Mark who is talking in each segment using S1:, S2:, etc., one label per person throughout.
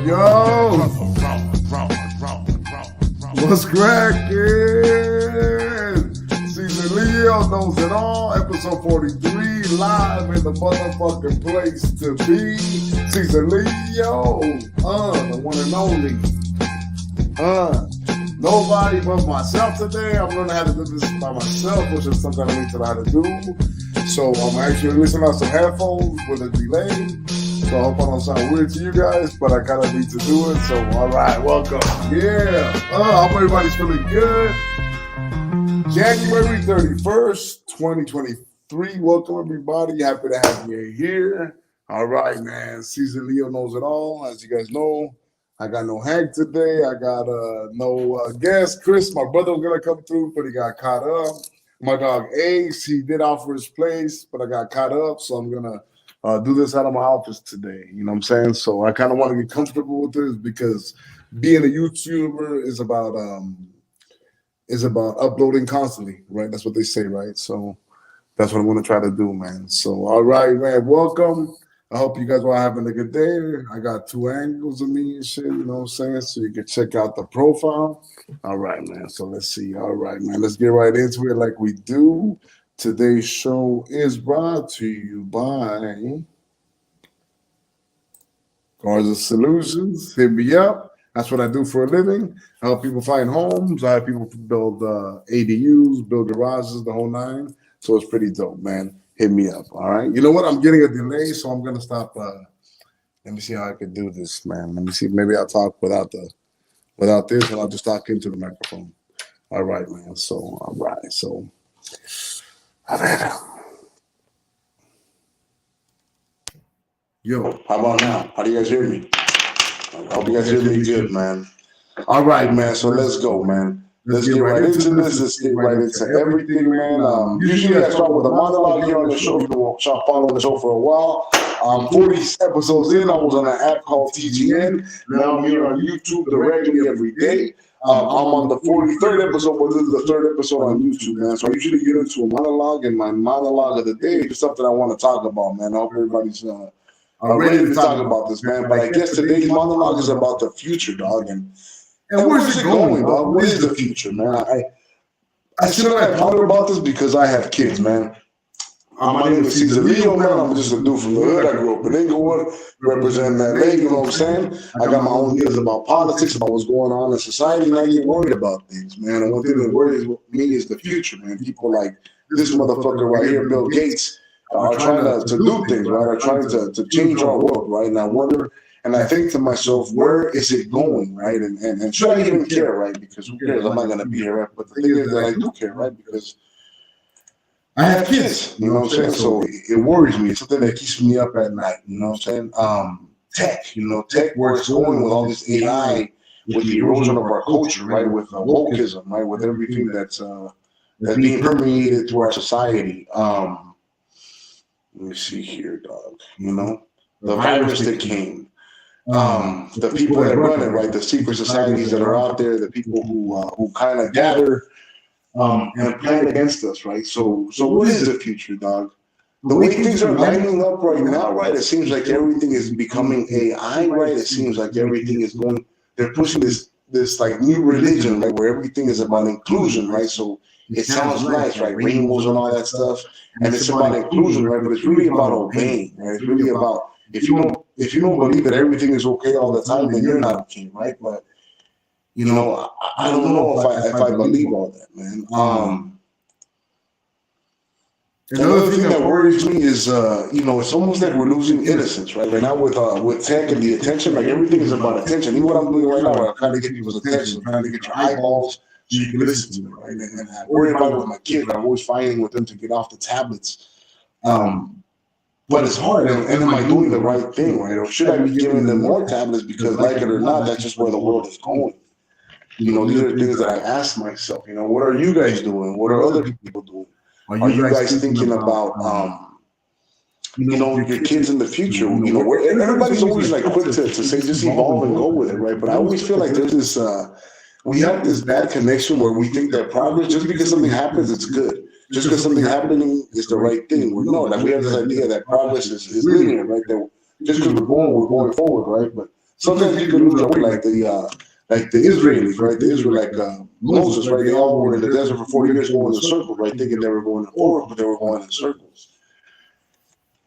S1: yo. What's cracking? Czaleo Knows It All, episode 43, live in the motherfucking place to be. Czaleo, the one and only. Nobody but myself today. I'm learning how to do this by myself, which is something I need to know how to do. So I'm actually listening on some headphones with a delay. So I hope I don't sound weird to you guys, but I kind of need to do it. So, all right, welcome. Yeah. I hope everybody's feeling good. January 31st, 2023. Welcome, everybody. Happy to have you here. All right, man. Czaleo Knows It All. As you guys know, I got no Hank today. I got no guest. Chris, my brother, was going to come through, but he got caught up. My dog Ace, he did offer his place, but I got caught up, so I'm going to do this out of my office today. You know what I'm saying? So I kind of want to get comfortable with this because being a YouTuber is about uploading constantly, right? That's what they say, right? So that's what I'm going to try to do, man. So, all right, man, welcome. I hope you guys are having a good day. I got two angles of me and shit, you know what I'm saying? So you can check out the profile. All right, man. So let's see. All right, man. Let's get right into it like we do. Today's show is brought to you by Cars and Solutions. Hit me up. That's what I do for a living. I help people find homes. I help people build ADUs, build garages, the whole nine. So it's pretty dope, man. Hit me up, all right? You know what? I'm getting a delay, so I'm going to stop. Let me see how I can do this, man. Let me see. Maybe I'll talk without this, and I'll just talk into the microphone. All right, man. So, all right. So, yo, how about now? How do you guys hear me? I hope you guys hear me good, man. All right, man. So let's go, man. Let's get right into this. Let's get right into everything, man. Usually I start with a monologue here on the show. If you start following the show for a while. 40 episodes in, I was on an app called TGN. Now I'm here on YouTube directly every day. I'm on the 43rd episode, but this is the third episode on YouTube, man. So I usually get into a monologue, and my monologue of the day is something I want to talk about, man. I hope everybody's ready to talk about this, man. But I guess today's monologue is about the future, dog. And where's it going, dog? What is the future, man? I still have pondered about this because I have kids, man. My name is Czaleo, man. I'm just a dude from the hood. I grew up in Inglewood, representing that leg, you know what I'm saying? I got my own ideas about politics, about what's going on in society, and I get worried about things, man. And one thing that worries me is the future, man. People like this motherfucker right here, Bill Gates, are trying to do things, right? Are trying to change our world, right? And I wonder, and I think to myself, where is it going, right? And should I even care, right? Because who cares? I'm not going to be here, right? But the thing is that I do care, right? Because I have kids, you know what I'm saying? So it worries me. It's something that keeps me up at night, you know what I'm saying? Tech, where it's going with all this AI, with the erosion of our culture, right? With wokeism, right? With everything that's being permeated through our society. Let me see here, dog. You know, the virus that came, the people that run it, right? The secret societies that are out there, the people who kind of gather and plan against us, right? So what is the future, dog? The way things are lining up right now, right? It seems like everything is becoming AI, right? It seems like everything is going. They're pushing this like new religion, right? Where everything is about inclusion, right? So it sounds nice, right? Rainbows and all that stuff, and it's about inclusion, right? But it's really about obeying, right? It's really about if you don't believe that everything is okay all the time, then you're not okay, right? But you know, I don't know if I believe all that, man. Another thing that worries me is, it's almost like we're losing innocence, right? Right now with tech and the attention, like everything is about attention. Even what I'm doing right now, I'm trying to get people's attention, I'm trying to get your eyeballs so you can listen to me, right? And I worry about it with my kids. I'm always fighting with them to get off the tablets. But it's hard, and am I doing the right thing, right? Or should I be giving them more tablets because, like it or not, that's just where the world is going? You know, these are things that I ask myself, you know, what are you guys doing? What are other people doing? Are you guys thinking about, your kids in the future? You know, everybody's always like quick to say just evolve and go with it, right? But I always feel like there's this, we have this bad connection where we think that progress, just because something happens, it's good. Just because something happening is the right thing. We know, like we have this idea that progress is linear, right? That just because we're going forward, right? But sometimes you can lose our way, like the Israelis, right? The Israel, Moses, right? They all were in the desert for 40 years going in circles, right? Thinking they were going forward, but they were going in circles.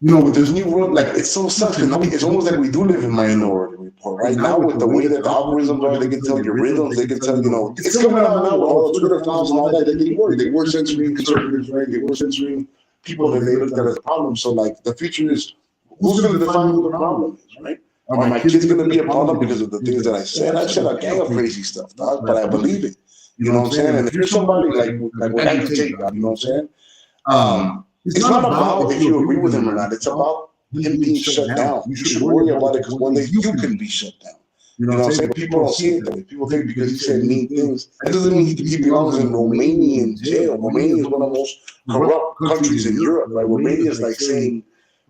S1: With this new world, it's so sucks. It's almost like we do live in Minority Report right now with the way that the algorithms are. They can tell your rhythms. They can tell, it's coming out now with all the Twitter files and all that. They were censoring conservatives, right? They were censoring people that they looked at as a problem. So, the future is, who's going to define what the problem is, right? Are my kids going to be a problem because of the things that I said? I said a gang of crazy stuff, dog, but I believe it. You know what I'm saying? And if you're somebody like what I can take, dog, you know what I'm saying? It's not about if you agree with him or not. It's about him being shut down. You should worry about it because one day you can be shut down. You know what I'm saying? People don't see it that way. People think because he said mean things, that doesn't mean he belongs in Romanian jail. Romania is one of the most corrupt countries in Europe, right? Romania is like saying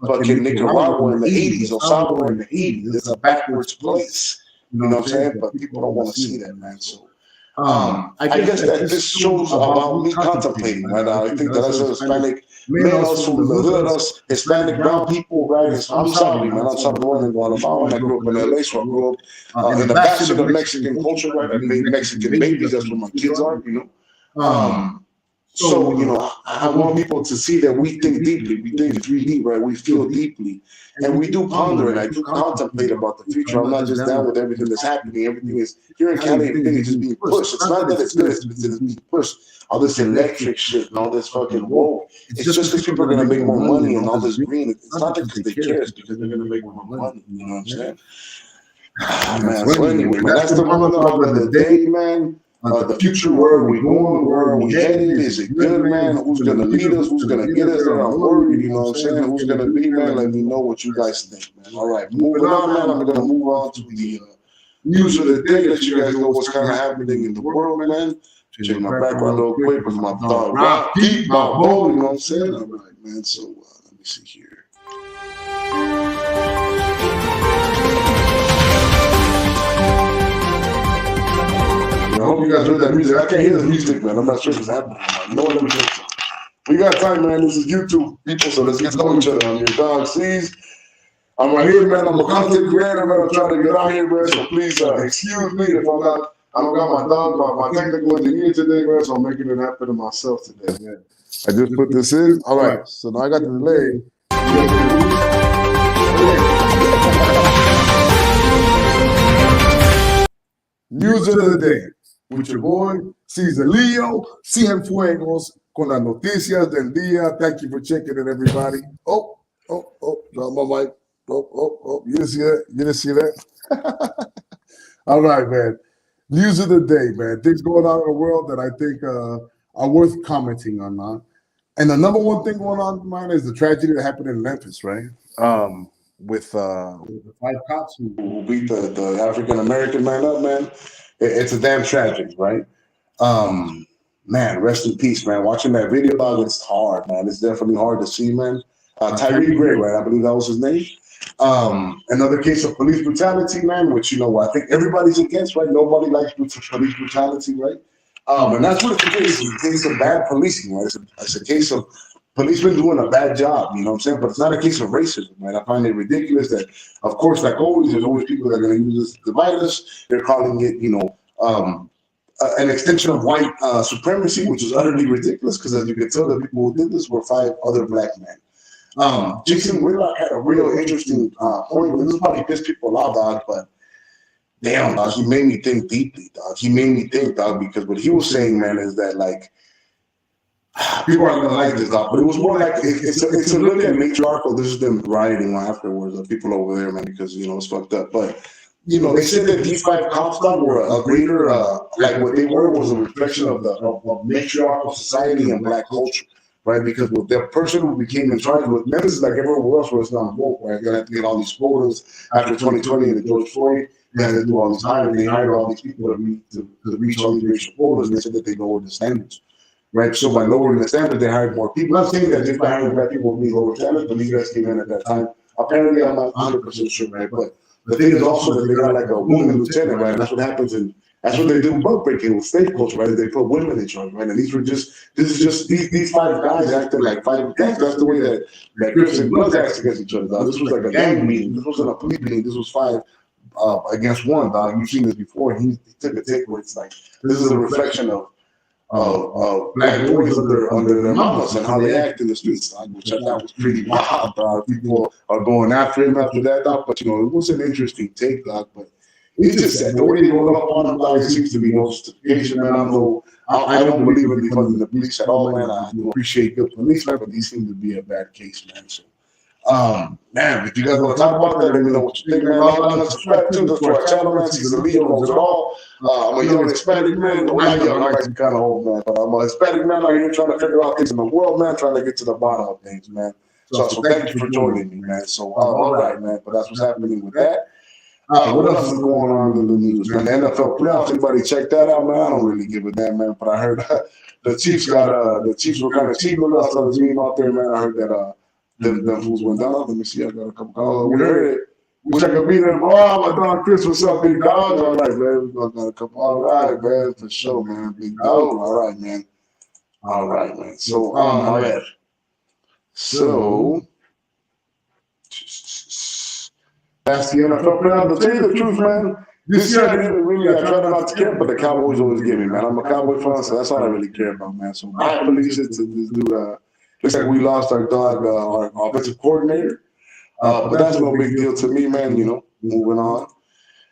S1: fucking Nicaragua in the 80s, El Salvador in the 80s. It's a backwards place. You know what I'm saying? But people don't want to see that, man. So I guess that this shows about me contemplating, right? I think that as a Hispanic man, us from the hood, us Hispanic brown people, right? I'm sorry, man. I'm Salvadoran in Guatemala, and I grew up in LA, so I grew up in the bastion of Mexican culture, right? I made Mexican babies. That's what my kids are, So, I want people to see that we think deeply. We think 3D, right? We feel deeply. And we do ponder and I do contemplate about the future. I'm not just down with everything that's happening. Everything is, here in Cali, everything is just being pushed. It's not that it's good, it's being pushed. All this electric shit and all this fucking woke. It's just because people are going to make more money and all this green. It's not because they care, it's because they're going to make more money. You know what I'm saying? Man, so anyway, man, that's the monologue of the day, man. The future, where are we going? Where are we headed? Is it good, man? Who's going to lead us? Who's going to get us there? I'm worried, you know what I'm saying? Who's going to be, man? Let me know what you guys think, man. All right, moving on, man. I'm going to move on to the news of the day. Let you guys know what's kind of happening in the world, man. Check my background real quick with my dog, Rock, Deep, my bow, you know what I'm saying? All right, man. So let me see here. I hope you guys heard that music. I can't hear the music, man. I'm not sure what's happening. No one ever thinks so. We got time, man. This is YouTube, people, so let's get to know each other. I'm your dog, C's. I'm right here, man. I'm a content creator, man. I'm trying to get out here, man. So please excuse me if I don't got my dog, my technical engineer today, man. So I'm making it happen to myself today, man. I just put this in. All right. So now I got the delay. News of the day. With your boy, Czaleo, Cienfuegos, con las noticias del día. Thank you for checking it, everybody. Oh, got my mic. Oh, you didn't see that? You didn't see that? All right, man. News of the day, man. Things going on in the world that I think are worth commenting on, man. And the number one thing going on, man, is the tragedy that happened in Memphis, right? With the 5 cops who beat the African-American man up, man. It's a damn tragedy, right? Man, rest in peace, man. Watching that video, dog, it's hard, man. It's definitely hard to see, man. Tyree Gray, right? I believe that was his name. Another case of police brutality, man, which, I think everybody's against, right? Nobody likes police brutality, right? And that's what it's a case. It's a case of bad policing, right? It's a case of policemen doing a bad job, you know what I'm saying? But it's not a case of racism, right? I find it ridiculous that, of course, like always, there's always people that are going to use this to divide us. They're calling it, an extension of white supremacy, which is utterly ridiculous because, as you can tell, the people who did this were 5 other black men. Jason Whitlock had a real interesting point. This is probably pissed people off, dog, but damn, dog, he made me think deeply, dog. He made me think, dog, because what he was saying, man, is that, like, people aren't gonna like this, dog, but it was more like it's a really matriarchal. This is them rioting afterwards, the people over there, man, because it's fucked up. But they said that these 5 cops, dog, were a greater, like what they were was a reflection of matriarchal society and black culture, right? Because with the person who became in charge with Memphis, like everywhere else, where it's not woke, right? They had to get all these quotas after 2020 and the George Floyd. They had to do all these hiring. They hired all these people to reach all these racial quotas, and they said that they lowered the standards. Right, so by lowering the standards, they hired more people. I'm not saying that just by hiring black people would be lower standards, but these guys came in at that time. Apparently, I'm not 100% sure, right? But the thing is also that they got like a woman lieutenant, right? And that's what happens, and that's what they do with bug breaking with state culture, right? They put women in charge, right? And these 5 guys acting like 5 gangs. That's the way that Crips and Bloods act against each other. This was like a gang meeting. This wasn't a police meeting. This was 5 against one, dog. You've seen this before. He took a take where it's like, this is a reflection of black boys under their mamas and how they act in the streets, dog, which I thought was pretty wild, dog. People are going after him after that, dog. But, it was an interesting take, dog. But it's just that the way they roll up on him, dog, it seems to be no justification, man. I don't believe in defunding the police at all, man. I do appreciate good policemen, but these seem to be a bad case, man. So, man, if you guys want to talk about that, let me know what you think, man. I'll subscribe to our channel, man. Czaleo Knows It All. I'm a young Hispanic man. I'm not young, I'm actually kind of old, man. But I'm a Hispanic man out here trying to figure out things in the world, man. Trying to get to the bottom of things, man. So thank you for joining me, man. So, all right, man. But that's what's happening with that. What else is going on in the news, man? The NFL playoffs, anybody check that out, man? I don't really give a damn, man. But I heard the Chiefs were kind of cheating on us. I was being out there, man. I heard that them fools went down. Let me see. I got a couple calls. We heard it. Wish I could be there. Oh, my dog Chris, what's up, big dog? All right, man. We got a couple. All right, man. For sure, man. Big dog. All right, man. All right, man. So, all right. So, that's the NFL playoff. To tell you the truth, man, this year I didn't really, I tried not to care, but the Cowboys always give me, man. I'm a Cowboy fan, so that's all I really care about, man. So my apologies to this dude. Looks like we lost our dog, our offensive coordinator. But that's no big deal to me, man. Moving on.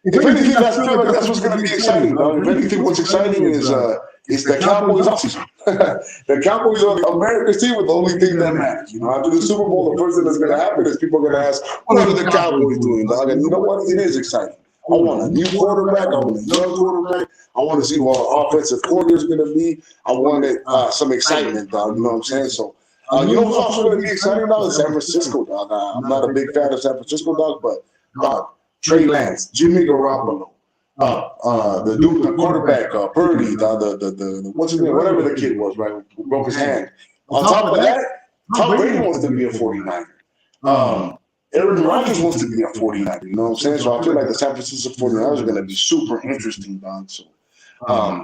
S1: If anything, I feel like that's what's going to be exciting, dog. If anything, what's exciting is the Cowboys offseason. The Cowboys are America's team with the only thing that matters. After the Super Bowl, the first thing that's going to happen is people are going to ask, what are the Cowboys doing, dog? And you know what? It is exciting. I want a new quarterback. I want a young quarterback. I want to see what our offensive coordinator is going to be. I wanted some excitement, dog. You know what I'm saying? So, what's also going to be exciting about is San Francisco, dog. I'm not a big fan of San Francisco, dog, but Trey Lance, Jimmy Garoppolo, the dude, the quarterback, Purdy, the what's his name, whatever the kid was, right, who broke his hand. On top of that, Tom Brady wants to be a 49er. Aaron Rodgers wants to be a 49er. You know what I'm saying? So I feel like the San Francisco 49ers are going to be super interesting, dog. So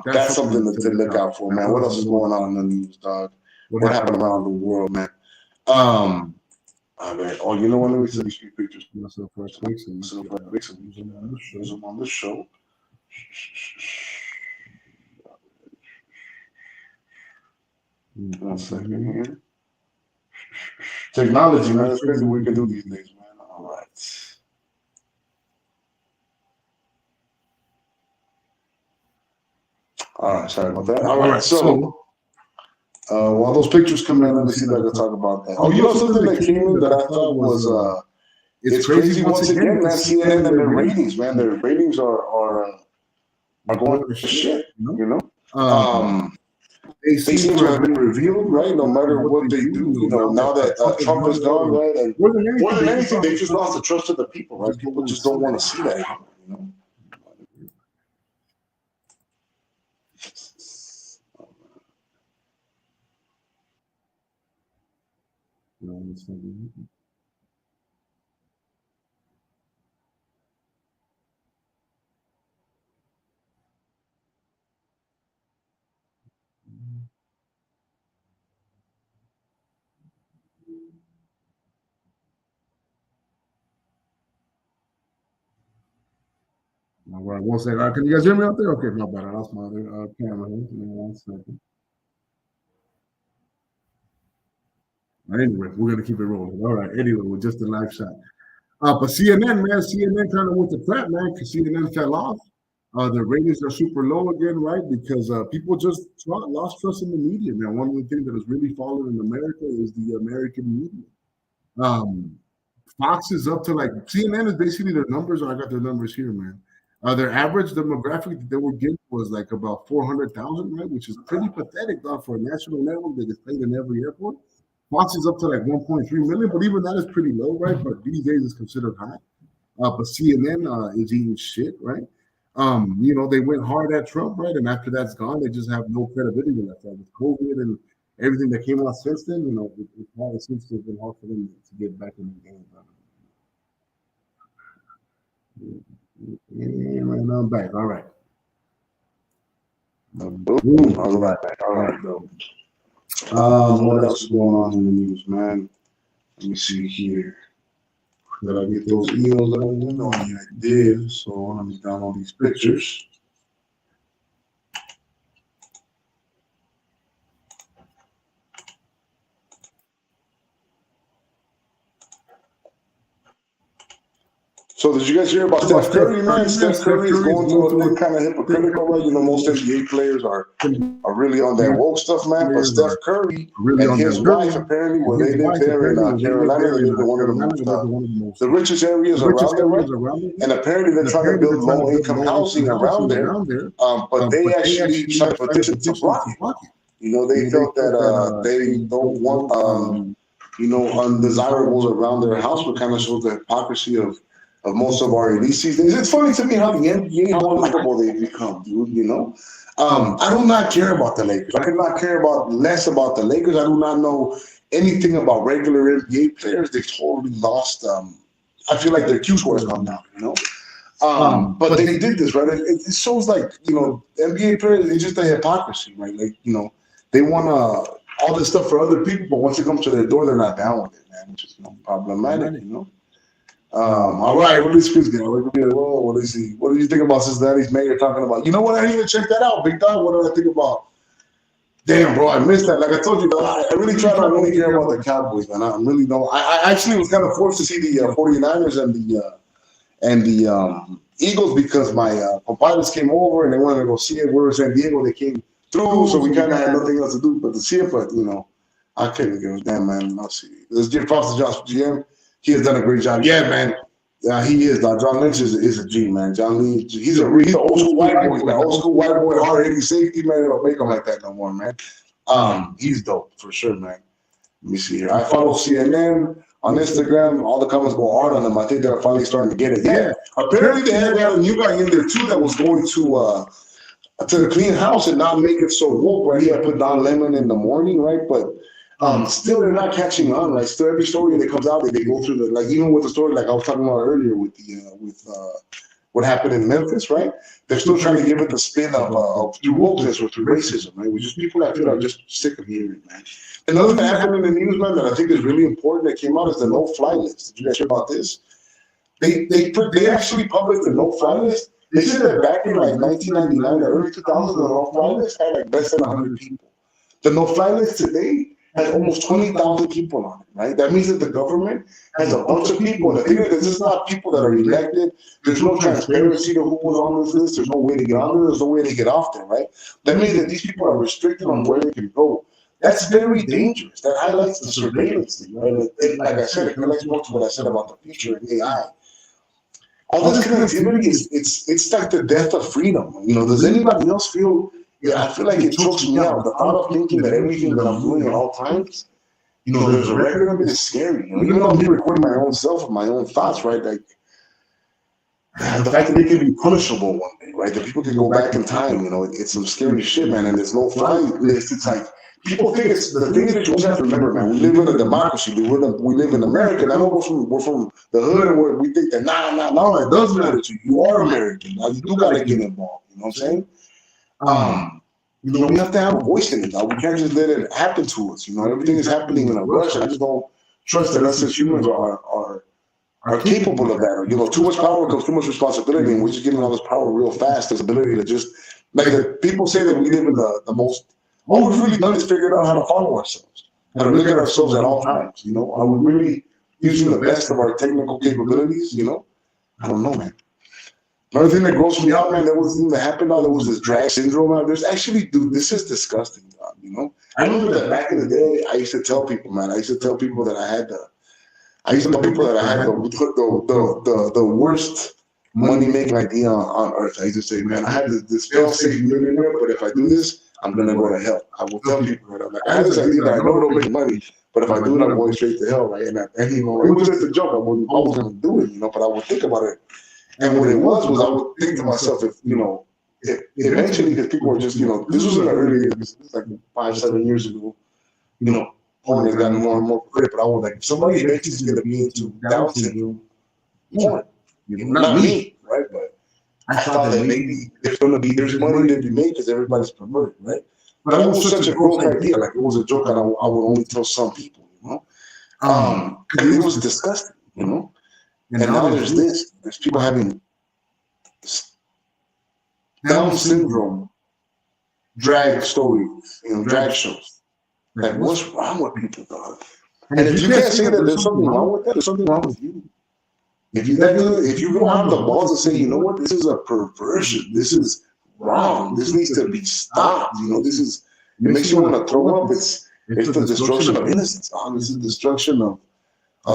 S1: that's something to look out for, man. What else is going on in the news, dog? What happened around the world, man? Oh, you know what? Let me see these pictures of myself first. Use them on the show. One second here. Technology, man. It's crazy what we can do these days, man. All right. All right, sorry about that. All right, so while those pictures come in, let me see if I can talk about that. Oh, something that came in that I thought was it's crazy once again, man. CNN and their ratings, man. Their ratings are going to shit, they seem to have been revealed, right? No matter what they do, now that Trump is gone, right? And more than anything, they just lost the trust of the people, right? People just don't want to see that anymore, All right, one second. Can you guys hear me out there? Okay, not bad. I lost my other camera here. Give me 1 second. Anyway, we're gonna keep it rolling. All right. Anyway, we're just a live shot. But CNN, man, CNN kind of went to crap, man, because CNN fell off. The ratings are super low again, right? Because people just lost trust in the media, man. One of the things that has really fallen in America is the American media. Fox is up to CNN is basically their numbers. I got their numbers here, man. Their average demographic that they were getting was like about 400,000, right? Which is pretty pathetic, dog, for a national network that is played in every airport. Fox is up to like 1.3 million, but even that is pretty low, right? But these days it's considered high. But CNN is eating shit, right? They went hard at Trump, right? And after that's gone, they just have no credibility left. With COVID and everything that came out since then, it seems to have been hard for them to get back in the game. Right now I'm back. All right. Boom. All right. All right, though. What else is going on in the news, man? Let me see here. Did I get those emails that I wanted? Oh, yeah, I did. So let me download these pictures. So did you guys hear about Steph Curry, man? Steph Curry is going through a thing kind of hypocritical, right? You know, most NBA players are really on that woke stuff, man. But Steph Curry and his wife, apparently, where they live there in Carolina, they live in one of the most, the richest areas around there, right? And apparently they're trying to build low-income housing around there, but they actually signed a petition to block it. You know, they felt that they don't want, you know, undesirables around their house, but kind of shows the hypocrisy of most of our elites these days. It's funny to me how the NBA, how unlikable they've become, dude, you know? I do not care about the Lakers. I could not care less about the Lakers. I do not know anything about regular NBA players. They've totally lost, I feel like their Q score has gone down, you know? But they did this, right? It shows like, you know, NBA players, it's just a hypocrisy, right? Like, you know, they want all this stuff for other people, but once it comes to their door, they're not down with it, man, which is, you know, problematic, you know? All right, what is Chris getting? What is he? What do you think about Cincinnati's mayor talking about? You know what? I didn't even check that out, big dog. What did I think about? Damn, bro, I missed that. Like I told you, I really try not to really care about the Cowboys, man. I really don't. I actually was kind of forced to see the 49ers and the Eagles because my compadres came over and they wanted to go see it. We were in San Diego. They came through, so we kind of had nothing else to do but to see it. But, you know, I couldn't give a damn, man. I'll see. Let's give props to Josh GM. He has done a great job. Yeah, man. He is. John Lynch is a G, man. John Lynch, he's an old school white boy, man. Old school white boy, hard hitting safety, man. They don't make him like that no more, man. He's dope for sure, man. Let me see here. I follow CNN on Instagram. All the comments go hard on them. I think they're finally starting to get it. Yeah. Apparently they had a new guy in there too that was going to the clean house and not make it so woke, right? He had put Don Lemon in the morning, right? But still, they're not catching on. Like, still, every story that comes out, they go through the, like, even with the story, like I was talking about earlier with what happened in Memphis, right? They're still trying to give it the spin of through wokeness or through racism, right? Which is people I feel are just sick of hearing, man. Another thing that happened in the news, man, that I think is really important that came out is the no-fly list. Did you guys hear about this? They actually published the no-fly list. They said that back in like 1999 or early 2000, the no-fly list had like less than 100 people. The no-fly list today has almost 20,000 people on it, right? That means that the government has a bunch of people. The thing is, this is not people that are elected. There's no transparency to who was on this list. There's no way to get on there. There's no way to get off there, right? That means that these people are restricted on where they can go. That's very dangerous. That highlights the surveillance thing, right? Like I said, it connects more to what I said about the future of AI. All this connectivity it's like the death of freedom. You know, does anybody else feel? Yeah, I feel like it chokes me out. The thought of thinking that everything that I'm doing at all times, you know, there's a record of it is scary. You know, even though I'm recording my own self and my own thoughts, right? Like the fact that they can be punishable one day, right? That people can go back in time, you know, it's some scary shit, man. And there's no fly list. It's like people think it's the thing that you always have to remember, man. We live in a democracy. We live in America. And I know we're from the hood, and we think that no, it does matter to you. You are American. Now you do gotta get involved. You know what I'm saying? You know, we have to have a voice in it. Now. We can't just let it happen to us. You know, everything is happening in a rush. I just don't trust that us as humans are capable of that. Or, you know, too much power comes too much responsibility, and we're just getting all this power real fast. This ability to just, like, the people say that we live in the most. All we've really done is figured out how to follow ourselves, how to look at ourselves at all times. You know, are we really using the best of our technical capabilities? You know, I don't know, man. Another thing that grossed me out, man, there happened now. There was this drag syndrome out. There's actually, dude, this is disgusting, God, you know? I remember that back in the day, I used to tell people, man, that I had the worst money-making idea on earth. I used to say, man, I had this fail-safe millionaire, but if I do this, I'm going to go to hell. I will tell people that. I'm like, I had this idea that I know it'll make money, but if I do it, I'm going straight to hell, right? And you know, it was just a joke. I wasn't going to do it, you know, but I would think about it. And what it was I would think to myself, if eventually, because people were just, you know, this was in the early years, this was like 5-7 years ago, you know, porn has gotten more and more credit, but I was like, if somebody eventually is going to be into Down syndrome porn, you know, not me, right? But I thought that maybe there's money to be made because everybody's perverted, right? But that was such a gross idea. Like, it was a joke, and I would only tell some people, you know, because it was disgusting, you know. And now there's this. There's people having Down syndrome drag stories, drag shows. Like, what's wrong with people, dog? And if you can't say that there's something wrong with that, there's something wrong with you. If you don't have the balls to say, you know what, this is a perversion, this is wrong, this needs to be stopped. It makes you want to throw up. It's the destruction of innocence, dog. It's the destruction of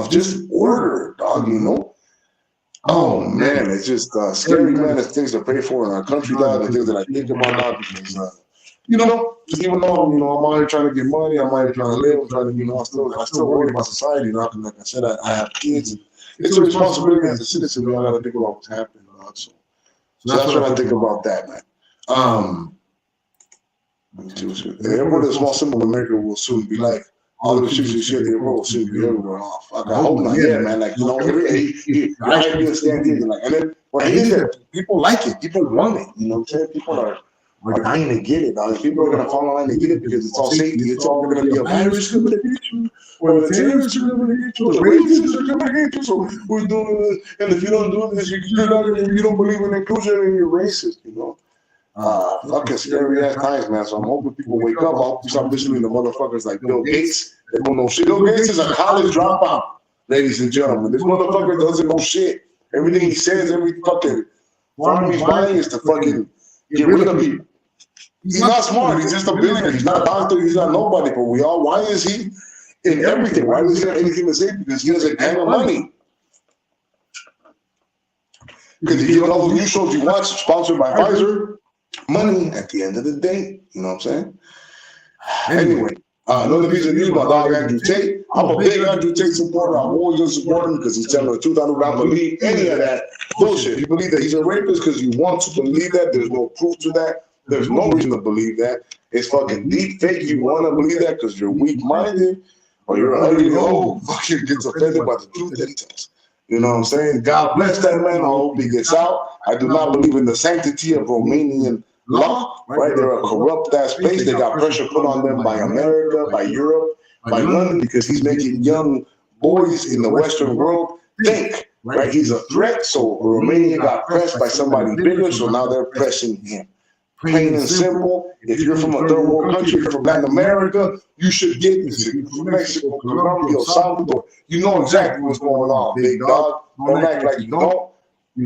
S1: just order, dog. Oh man, it's just scary, man. It's things to pray for in our country, dog. The things that I think about, dog, because just even though I'm out here trying to get money, I'm out here trying to live, I'm trying to, I still worry about society, dog. And like I said, I have kids, and it's a responsibility as a citizen. We all got to think about what's happening, dog. So that's what I think about that, man. Everybody, the small symbol of America will soon be like. All of the shit you see at the airport will soon be everywhere. Oh, fuck, I hope not. Yeah, man. Like, you're being standing, like, and then what it is that people like it, people want it. You know what I'm saying? People are dying to get it. People are gonna fall in line to get it because it's all safety. It's all gonna be a virus coming to get you, or the terrorists are coming to get you, or the racists are coming to get you. So we're doing this, and if you don't do this, you don't believe in inclusion and you're racist. Fucking scary ass times, man. So I'm hoping people wake up. I hope you stop listening to motherfuckers like Bill Gates. They don't know shit. Bill Gates is a college dropout, ladies and gentlemen. This motherfucker doesn't know shit. Everything he says, every fucking farm he's buying is to fucking get rid of people. He's not smart. He's just a billionaire. He's not a doctor. He's not nobody. But why is he in everything? Why does he have anything to say? Because he has a gang of money. Because if you get all the news shows you watch, sponsored by Pfizer, money at the end of the day. You know what I'm saying? Anyway, another piece of news about dog Andrew Tate. I'm a big Andrew Tate supporter. I'm always going to support him because he's telling the truth. I do not believe any of that bullshit. You believe that he's a rapist because you want to believe that. There's no proof to that. There's no reason to believe that. It's fucking deep fake. You want to believe that because you're weak-minded or you're ugly old fucking gets offended by the truth that he tells. You know what I'm saying? God bless that man. I hope he gets out. I do not believe in the sanctity of Romanian law, right? They're a corrupt ass place. They got pressure put on them by America, by Europe, by London, because he's making young boys in the Western world think, right? He's a threat. So Romania got pressed by somebody bigger, so now they're pressing him. Plain and simple. If you're from a third world country, if you're from Latin America, you should get this. If you're from Mexico, Colombia, El Salvador, you know exactly what's going on, big dog. Don't act like you don't.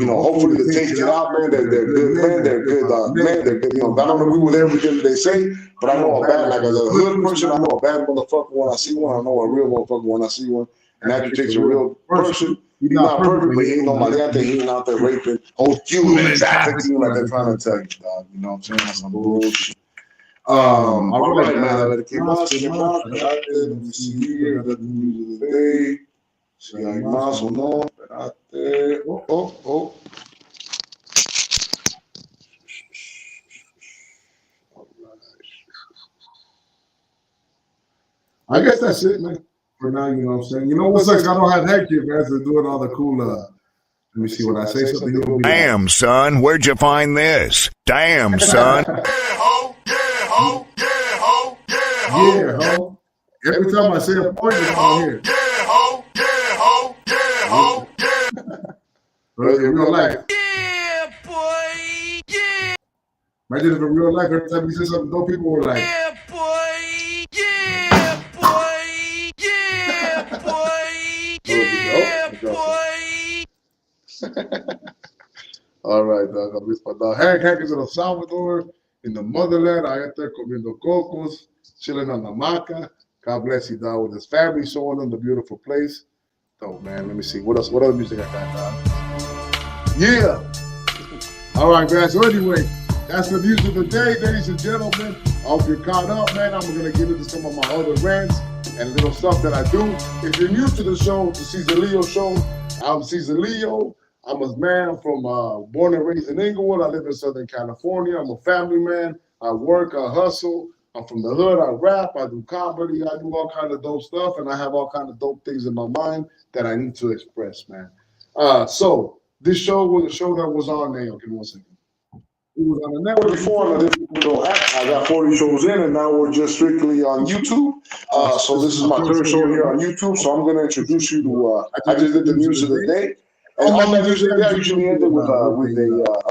S1: Hopefully they take it out, man. They're good men. They're good men. They're good. I don't agree with everything they say, but I know a bad, like as a hood person, I know a bad motherfucker when I see one. I know a real motherfucker when I see one. And that takes a real person. He's not perfect, but he ain't no maleante. He ain't out there raping whole humans, trafficking like they're trying to tell you, dog. You know what I'm saying? That's some bullshit. All right, man. I better keep on speaking about it. Let me see here. The news of the day. Si hay más o no. Espérate. Oh. I guess that's it, man. For now, you know what I'm saying? You know what's like? I don't have heck here, guys. They're doing all the cool. Let me see what I say. Something.
S2: Damn, son. Where'd you find this? Damn, son.
S3: Yeah, ho. Yeah, ho. Yeah, ho. Yeah, ho.
S1: Yeah, ho. Every time I say a point, it's on here.
S3: Yeah, ho. Yeah, ho. Yeah, ho. Yeah.
S1: In real life.
S3: Yeah, boy. Yeah.
S1: Imagine if in real life, every time you say something, those people were like,
S3: Yeah, boy. Yeah, boy. Yeah, boy. Yeah, boy.
S1: All right, dog. I miss my dog. Hank is in El Salvador, in the motherland. I out there comiendo cocos, chilling on the maca. God bless you, dog, with his family, showing them the beautiful place. Oh, man, let me see. What else? What other music I got, dog? Yeah. All right, guys. So anyway, that's the news of the day, ladies and gentlemen. I hope you're caught up, man. I'm going to get into some of my other rants and little stuff that I do. If you're new to the show, the Czaleo Show, I'm Czaleo. I'm a man from born and raised in Inglewood. I live in Southern California. I'm a family man. I work, I hustle. I'm from the hood. I rap. I do comedy. I do all kind of dope stuff, and I have all kind of dope things in my mind that I need to express, man. So this show was a show that was on there. Give me 1 second. It was on the network before. I got 40 shows in, and now we're just strictly on YouTube. So this is my third show here on YouTube. So I'm going to introduce you to. I just did the news of the day. And on that usually, I usually end it with a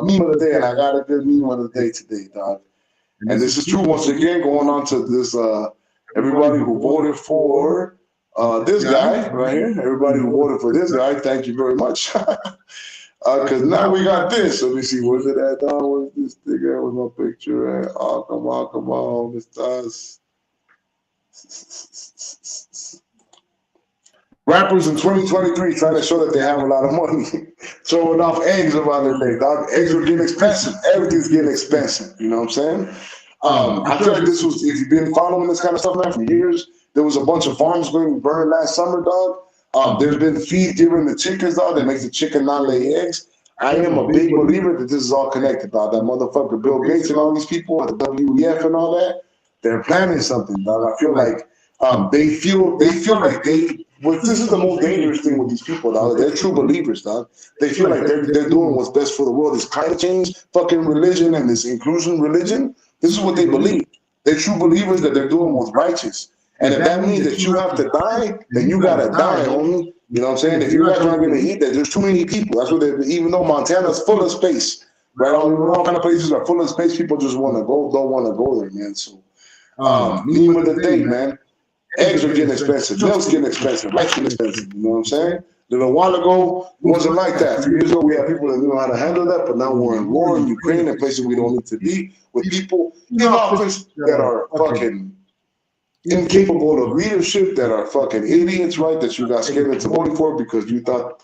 S1: meme of the day, and I got a good meme of the day today, dog. And this is true once again. Going on to this, everybody who voted for this guy right here, everybody who voted for this guy, thank you very much. Because now we got this. Let me see, where's it at, dog? Where's this thing at? Where's my picture at? Oh, come on, this does. Rappers in 2023 trying to show that they have a lot of money, throwing off eggs about their day, dog. Eggs are getting expensive. Everything's getting expensive. You know what I'm saying? I feel like this was, if you've been following this kind of stuff, man, for years, there was a bunch of farms being burned last summer, dog. There's been feed given to chickens, dog, that makes the chicken not lay eggs. I am a big believer that this is all connected, dog. That motherfucker Bill Gates and all these people at the WEF and all that, they're planning something, dog. I feel like they feel like this is the most dangerous thing with these people, dog. They're true believers, dog. They feel like they're doing what's best for the world. This climate change, fucking religion, and this inclusion religion. This is what they believe. They're true believers that they're doing what's righteous. And if that means that you have to die, then you gotta die, homie. You know what I'm saying? If you're not gonna eat that, there's too many people. That's what even though Montana's full of space, right? All kind of places are full of space. People just don't want to go there, man. So, meme of the day, man. Eggs are getting expensive. Milk's getting expensive. Life's getting expensive. You know what I'm saying? A little while ago, it wasn't like that. 3 years ago, we had people that knew how to handle that, but now we're in war in Ukraine and places we don't need to be with people in office that are fucking incapable of leadership, that are fucking idiots, right? That you got scared into voting for because you thought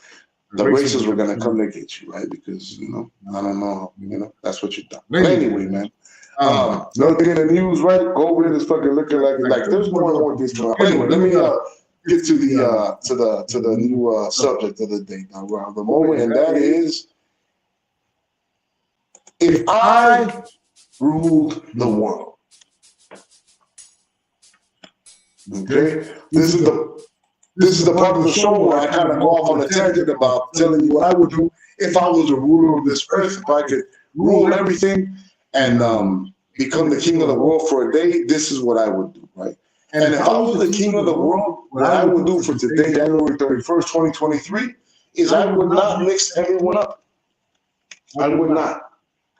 S1: the racists were going to come to get you, right? Because, I don't know, that's what you thought. But anyway, man. Another thing in the news, right? COVID is fucking looking like there's more and more things coming up. Anyway, let me get to the new subject of the day now, around the moment, and that is, if I ruled the world. Okay, this is the part of the show where I kind of go off on a tangent about telling you what I would do if I was a ruler of this earth. If I could rule everything and become the king of the world for a day, this is what I would do, right? And if I was the king of the world, what I would do for today, January 31st, 2023, is I would not mix everyone up. I would not.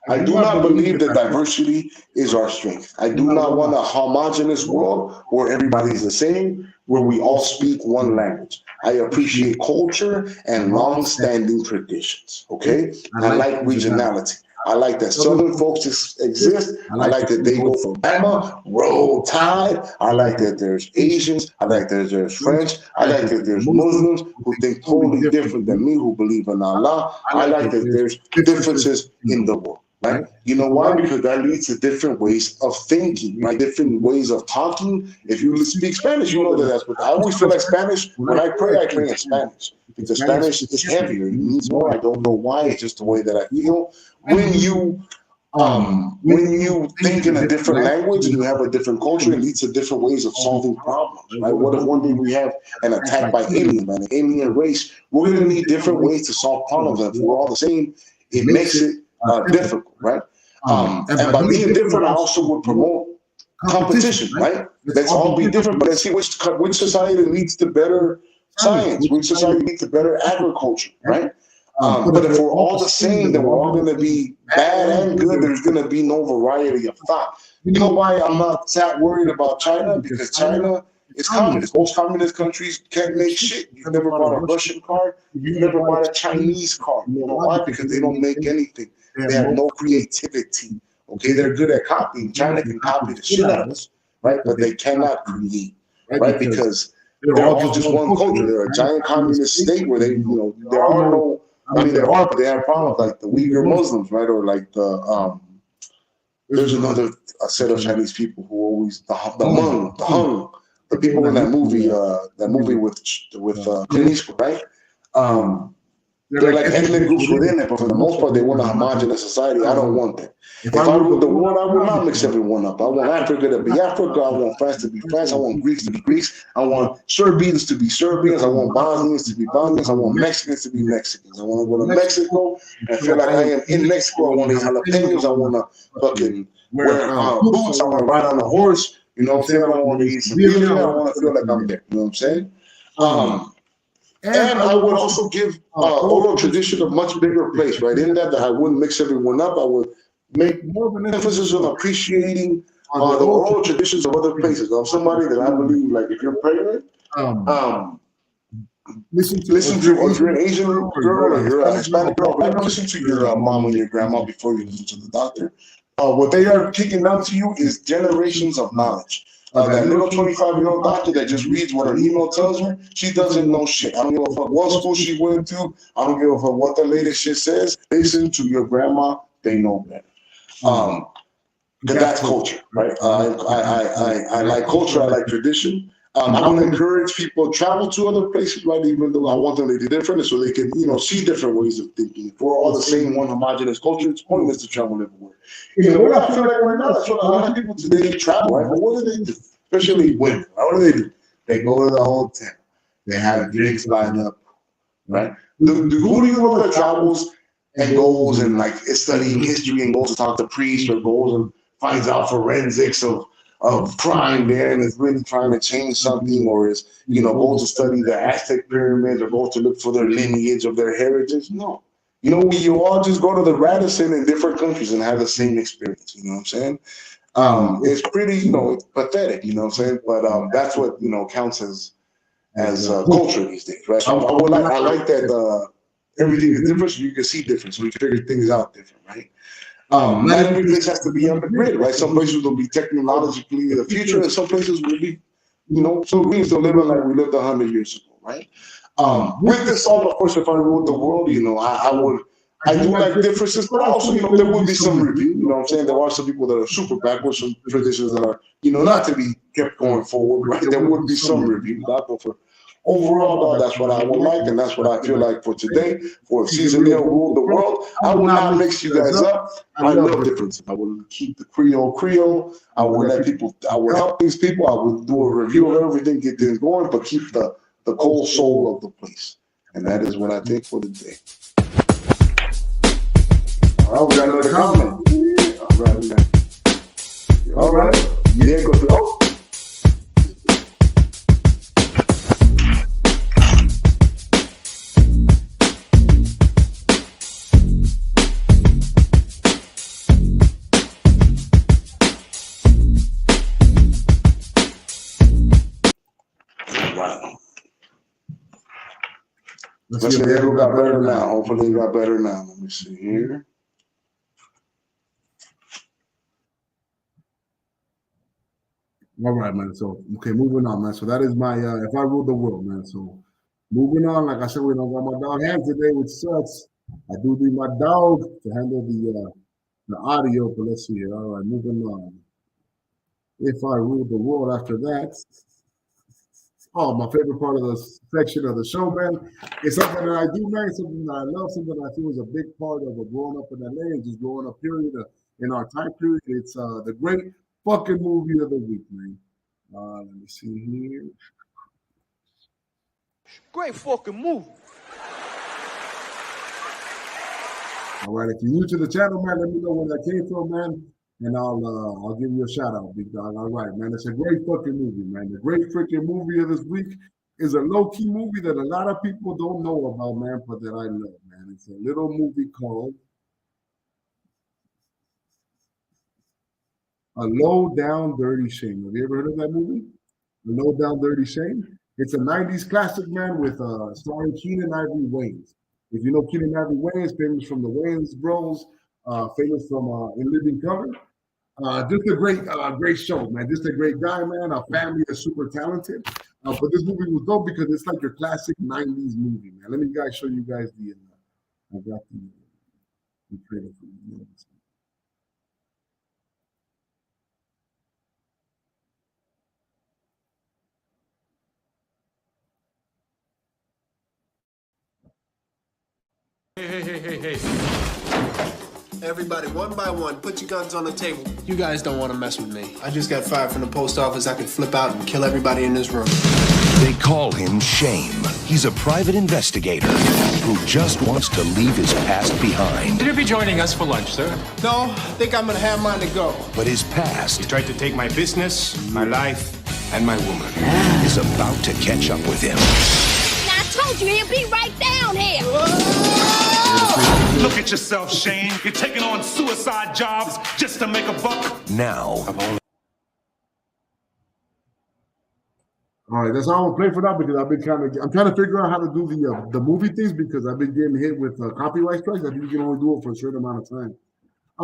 S1: I do not believe that diversity is our strength. I do not want a homogenous world where everybody's the same, where we all speak one language. I appreciate culture and long-standing traditions, okay? I like regionality. I like that Southern folks exist. I like that they go from Bama, Roll Tide. I like that there's Asians. I like that there's French. I like that there's Muslims who think totally different than me, who believe in Allah. I like that there's differences in the world. Right? You know why? Because that leads to different ways of thinking, right? Different ways of talking. If you speak Spanish, you know that's what I always feel like Spanish. When I pray in Spanish because Spanish is heavier. It means more. I don't know why. It's just the way that I feel. When you think in a different language and you have a different culture, it leads to different ways of solving problems, right? What if one day we have an attack by alien, an alien race? We're going to need different ways to solve problems. If we're all the same, it makes it difficult, right? And by being different, I also would promote competition, right? Let's all be different, but let's see which society leads to better science, which society leads to better agriculture, right? But if we're all the same, then we're all going to be bad and good. There's going to be no variety of thought. You know why I'm not that worried about China? Because China is communist. Most communist countries can't make shit. You've never bought a Russian car. You've never bought a Chinese car. You know why? Because they don't make anything. They have no creativity. Okay, they're good at copying. China can copy the shit out of us, right? But they cannot create, right? Because they're all just one culture. They're a giant communist state where they, there are no. I mean, there are, but they have problems like the Uyghur Muslims, right? Or like there's another set of Chinese people who always the Hung, the people in that movie with Clint Eastwood, right? They're like ethnic groups within it, but for the most part, they want a homogenous society. I don't want that. If I ruled the world, I would not mix everyone up. I want Africa to be Africa. I want France to be France. I want Greeks to be Greeks. I want Serbians to be Serbians. I want Bosnians to be Bosnians. I want Mexicans to be Mexicans. I want to go to Mexico and feel like I am in Mexico. I want to eat jalapenos. I want to fucking wear boots. I want to ride on a horse. You know what I'm saying? I want to eat some beer. I want to feel like I'm there. You know what I'm saying? And I would also give oral tradition a much bigger place, right? In that I wouldn't mix everyone up. I would make more of an emphasis on appreciating the oral traditions of other places. I'm somebody that I believe, like, if you're pregnant, listen to if you're an Asian girl or you're a Hispanic girl, like, listen to your mom and your grandma before you listen to the doctor. What they are kicking down to you is generations of knowledge. That little 25-year-old doctor that just reads what her email tells her, she doesn't know shit. I don't give a fuck what school she went to. I don't give a fuck what the latest shit says. Listen to your grandma. They know better. Because that's culture, right? I like culture. I like tradition. I want to encourage people to travel to other places, right? Even though I want them to be different, so they can, see different ways of thinking. If we're all the same one homogenous culture, it's pointless to travel everywhere. What I feel like right now, that's what a lot of people today travel, right? But what do they do? Especially women. What do? They go to the hotel. They have drinks lined up, right? Who do you know that travels and goes and, like, is studying history and goes to talk to priests or goes and finds out forensics of crime there and is really trying to change something, or is, goes to study the Aztec pyramids or goes to look for their lineage of their heritage? No. We all just go to the Radisson in different countries and have the same experience, you know what I'm saying? It's pretty, pathetic, you know what I'm saying? But that's what, counts as culture these days, right? I like that everything is different, so you can see different, so we can figure things out different, right? Not every place has to be on the grid, right? Some places will be technologically the future, and some places will be, so we still living like we lived 100 years ago, right? With this all, of course, if I ruled the world, I do like differences, but also, there will be some review, you know what I'm saying? There are some people that are super backwards, some traditions that are, not to be kept going forward, right? There would be some review, but for overall, that's what I would like, and that's what I feel like for today. For if Caesar Leo ruled the world, I will not mix you guys up. I love differences. I will keep the Creole. I will I will help these people. I will do a review of everything, get things going, but keep the cold soul of the place. And that is what I think for the day. All right, we got another comment. All right. Yeah, go through. Oh. Let's see if it got better now. Hopefully it got better now. Let me see here.
S4: All right, man. So, okay, moving on, man. So that is my, if I ruled the world, man. So moving on, like I said, we don't got my dog hands today, which sucks. I do need my dog to handle the audio, but let's see here. All right, moving on. If I ruled the world after that. Oh, my favorite part of the section of the show, man, is something that I do, man, something that I love, something that I feel is a big part of growing up in LA and just growing up period in our time period. It's the great fucking movie of the week, man. Let me see here.
S5: Great fucking movie.
S4: All right, if you're new to the channel, man, let me know where that came from, man. And I'll give you a shout out, big dog. All right, man. It's a great fucking movie, man. The great freaking movie of this week is a low-key movie that a lot of people don't know about, man, but that I love, man. It's a little movie called A Low Down Dirty Shame. Have you ever heard of that movie? A Low Down Dirty Shame? It's a 90s classic, man, with starring Keenan Ivory Wayans. If you know Keenan Ivory Wayans, famous from the Wayans Bros, famous from In Living Color. Just a great show, man. Just a great guy, man. Our family is super talented. But this movie was dope because it's like your classic 90s movie, man. Let me show you guys the I got the trailer for you.
S6: Hey. Everybody, one by one, put your guns on the table. You guys don't want to mess with me. I just got fired from the post office. I can flip out and kill everybody in this room.
S7: They call him Shame. He's a private investigator who just wants to leave his past behind.
S8: Will you be joining us for lunch, sir?
S6: No, I think I'm gonna have mine to go.
S7: But his past
S8: You tried to take my business, my life, and my woman.
S7: is about to catch up with him.
S9: Now, I told
S5: told you he'll be right down here.
S8: Look at yourself, Shane. You're taking on suicide jobs just to make a buck.
S7: Now,
S4: all right, that's all I'm gonna play for that because I'm trying to figure out how to do the movie things because I've been getting hit with copyright strikes. I think you can only do it for a certain amount of time.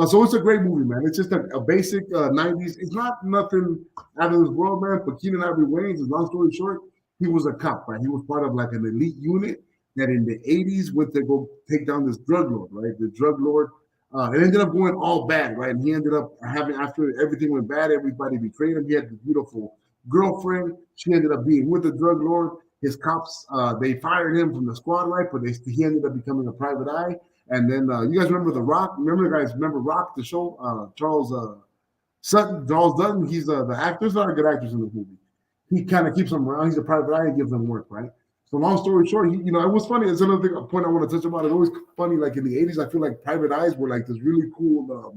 S4: So it's a great movie, man. It's just a basic 90s. It's not nothing out of this world, man. But Keenen Ivory Wayans, long story short, he was a cop, right? He was part of like an elite unit that in the 80s went to go take down this drug lord, right? The drug lord. It ended up going all bad, right? And he ended up having, after everything went bad, everybody betrayed him. He had this beautiful girlfriend. She ended up being with the drug lord. His cops, they fired him from the squad, right? But he ended up becoming a private eye. And then you guys remember The Rock? Remember Rock, the show? Charles Dutton, he's the actor. There's a lot of good actors in the movie. He kind of keeps them around. He's a private eye and gives them work, right? So long story short, it was funny. It's another point I want to touch about. It's always funny, like in the 80s, I feel like private eyes were like this really cool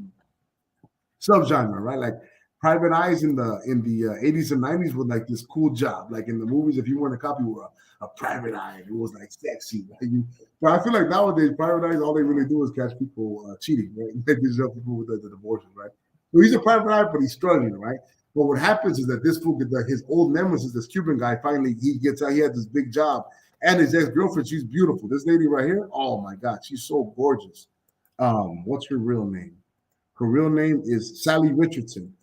S4: subgenre, right? Like private eyes in the 80s and 90s were like this cool job. Like in the movies, if you weren't a cop, you were a private eye. It was like sexy. Right? But I feel like nowadays, private eyes, all they really do is catch people cheating, right? They just help people with the divorces, right? So he's a private eye, but he's struggling, right? But what happens is that this fool, his old nemesis, this Cuban guy, finally he gets out. He had this big job, and his ex-girlfriend, she's beautiful. This lady right here, oh my God, she's so gorgeous. What's her real name? Her real name is Sally Richardson.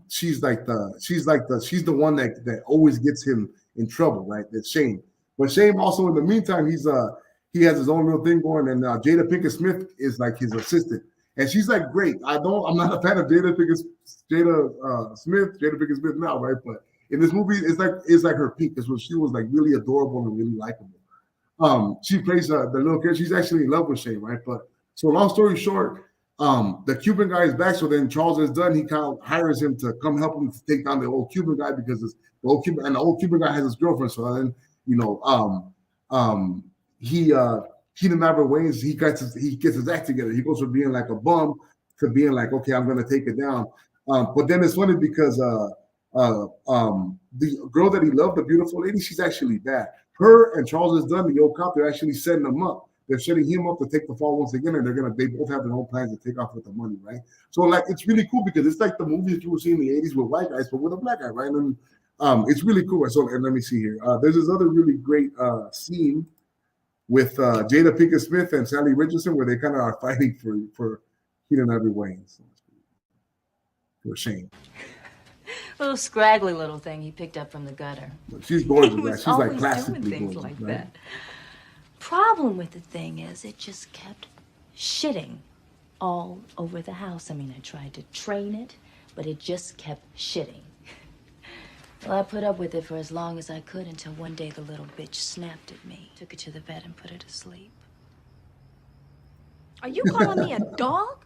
S4: She's the one that always gets him in trouble, right? That's Shane. But Shane also, in the meantime, he has his own little thing going, and Jada Pinkett Smith is like his assistant. And she's like great. I'm not a fan of Jada Pinkett Smith now, right? But in this movie, it's like her peak. It's when she was like really adorable and really likable. She plays the little kid. She's actually in love with Shane, right? But so long story short, the Cuban guy is back. So then Charles is done. He kind of hires him to come help him to take down the old Cuban guy because the old Cuban guy has his girlfriend. So then Keenen Ivory Wayans, he gets his act together. He goes from being like a bum to being like, okay, I'm gonna take it down. But then it's funny because the girl that he loved, the beautiful lady, she's actually bad. Her and Charles is done, the old cop, they're actually setting him up. They're setting him up to take the fall once again, and they both have their own plans to take off with the money, right? So like it's really cool because it's like the movies you were seeing in the 80s with white guys, but with a black guy, right? And it's really cool. So and let me see here. There's this other really great scene with Jada Pinkett Smith and Sally Richardson, where they kind of are fighting for Keenen Ivory Wayans. For Shane.
S9: Little scraggly little thing he picked up from the gutter.
S4: She's gorgeous, right? She's like
S9: doing
S4: classically
S9: things
S4: gorgeous,
S9: like
S4: right?
S9: that. Problem with the thing is, it just kept shitting all over the house. I mean, I tried to train it, but it just kept shitting. Well, I put up with it for as long as I could until one day the little bitch snapped at me. Took it to the vet and put her to sleep.
S5: Are you calling me a dog?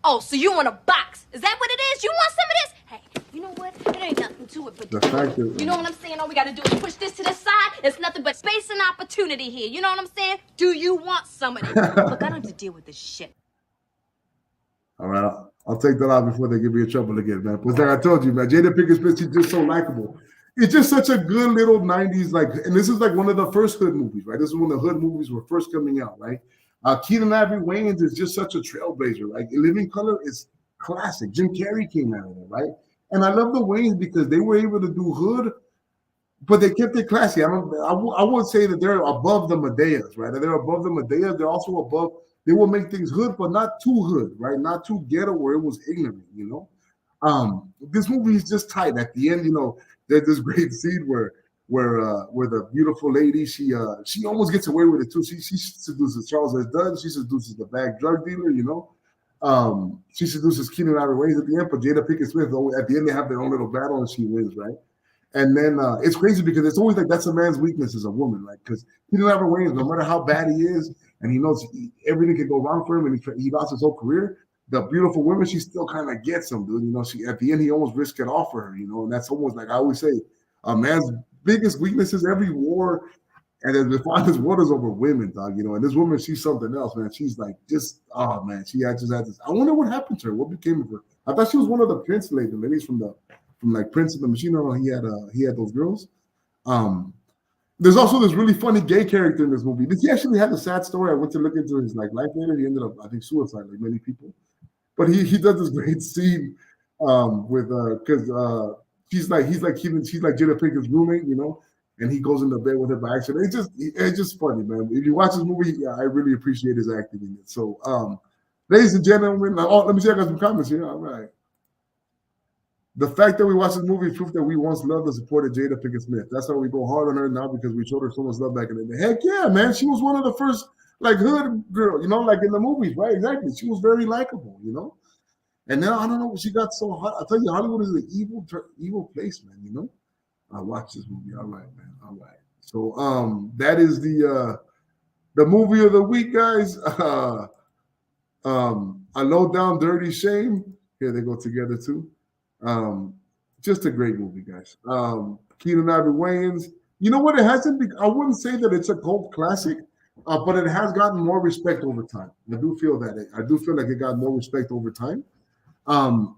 S5: Oh, so you want a box? Is that what it is? You want some of this? Hey, you know what? It ain't nothing to it, but
S4: The fact that,
S5: you know what I'm saying? All we gotta do is push this to the side. It's nothing but space and opportunity here. You know what I'm saying? Do you want some of this? Look, I don't have to deal with this shit.
S4: all right, I'll take that out before they give me in trouble again, man. But like I told you, man, Jada Pinkett Smith, she's just so likable. It's just such a good little 90s, like, and this is like one of the first hood movies, right? This is when the hood movies were first coming out, right? Keenen Ivory Wayans is just such a trailblazer. Like Living Color is classic. Jim Carrey came out of it, right? And I love the Wayans because they were able to do hood, but they kept it classy. I would say that they're above the Medeas, right? They're above the Medeas. They're also above. They will make things hood, but not too hood, right? Not too ghetto where it was ignorant, you know. This movie is just tight. At the end, you know, there's this great scene where the beautiful lady, she almost gets away with it too. She seduces Charles S. Dunn. She seduces the bag drug dealer, you know. She seduces Keenen Ivory Wayans at the end, but Jada Pinkett Smith, at the end, they have their own little battle and she wins, right? And then it's crazy because it's always like that's a man's weakness as a woman, like because Keenen Ivory Wayans, no matter how bad he is, and he knows everything can go wrong for him, and he lost his whole career. The beautiful woman, she still kind of gets him, dude. You know, she at the end he almost risked it all for her, you know, and that's almost like I always say, a man's biggest weaknesses every war. And then the finest war is over women, dog. You know, and this woman, she's something else, man. She's like just, oh man, just had this. I wonder what happened to her. What became of her? I thought she was one of the Prince ladies from like Prince of the Machine. He had those girls. There's also this really funny gay character in this movie. He actually had a sad story. I went to look into his life later. He ended up, I think, suicide, like many people. But he does this great scene with because she's like Jada Pinkett's roommate, and he goes into bed with her by accident. It's just funny, man. If you watch this movie, I really appreciate his acting in it. So, ladies and gentlemen, let me see. I got some comments here. All right. The fact that we watched this movie is proof that we once loved and supported Jada Pinkett Smith. That's why we go hard on her now, because we showed her so much love back in the day. Heck yeah, man. She was one of the first hood girl, like in the movies, right? Exactly. She was very likable, And now I don't know, she got so hot. I tell you, Hollywood is an evil place, man. I watched this movie. All right, man. All right. So that is the movie of the week, guys. A Low Down Dirty Shame. Here they go together too. Just a great movie, guys. Keenan Ivory Wayans. You know what? It hasn't been, I wouldn't say that it's a cult classic, but it has gotten more respect over time. I do feel that. I do feel like it got more respect over time.